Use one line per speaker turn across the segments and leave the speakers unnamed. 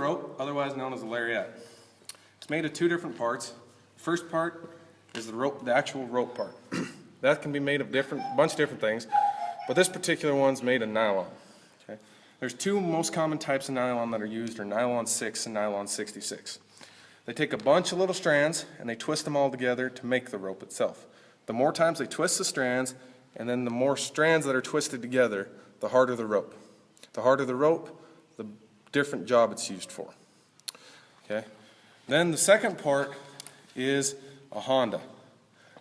rope, otherwise known as a lariat. It's made of two different parts. First part is the actual rope part. That can be made of a bunch of different things, but this particular one's made of nylon. Okay? There's two most common types of nylon that are used are nylon 6 and nylon 66. They take a bunch of little strands and they twist them all together to make the rope itself. The more times they twist the strands, and then the more strands that are twisted together, the harder the rope. The harder the rope, the different job it's used for. Okay? Then the second part is a Honda.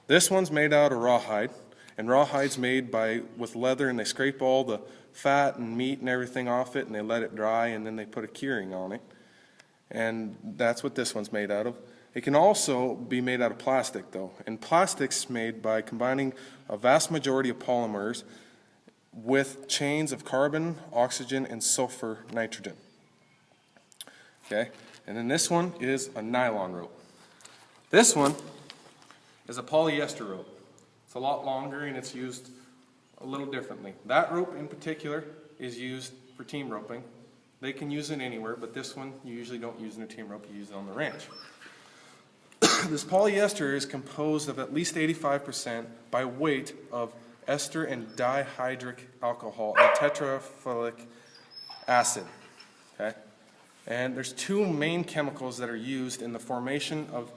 This one's made out of rawhide, and rawhide's made with leather, and they scrape all the fat and meat and everything off it, and they let it dry, and then they put a curing on it. And that's what this one's made out of. It can also be made out of plastic though, and plastic's made by combining a vast majority of polymers with chains of carbon, oxygen, and sulfur nitrogen. Okay, and then this one is a nylon rope. This one is a polyester rope. It's a lot longer and it's used a little differently. That rope in particular is used for team roping. They can use it anywhere, but this one you usually don't use in a team rope, you use it on the ranch. This polyester is composed of at least 85% by weight of ester and dihydric alcohol and tetraphthalic acid. Okay? And there's two main chemicals that are used in the formation of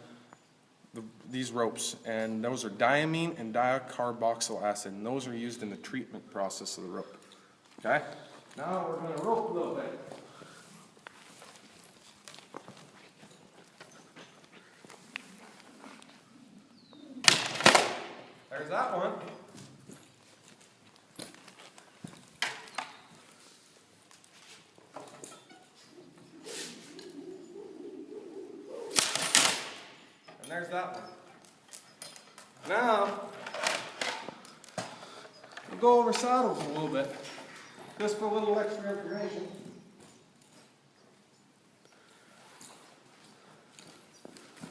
these ropes, and those are diamine and dicarboxyl acid, and those are used in the treatment process of the rope. Okay? Now we're going to rope a little bit. There's that one. And there's that one. Now, we'll go over saddles a little bit, just for a little extra information.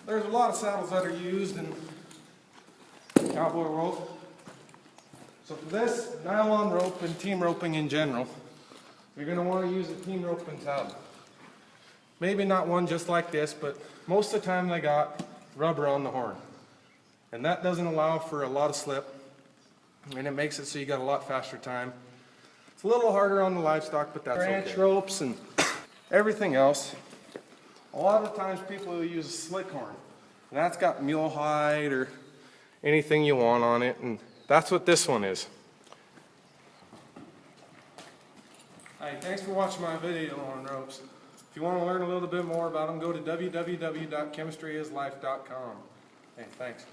There's a lot of saddles that are used in cowboy rope. So for this nylon rope and team roping in general, you're going to want to use a team roping saddle. Maybe not one just like this, but most of the time they got rubber on the horn. And that doesn't allow for a lot of slip, and it makes it so you got a lot faster time. It's a little harder on the livestock, but that's okay. Ranch ropes and everything else. A lot of times people will use a slick horn, and that's got mule hide or anything you want on it, and that's what this one is. Hi, thanks for watching my video on ropes. If you want to learn a little bit more about them, go to www.chemistryislife.com. Hey, thanks.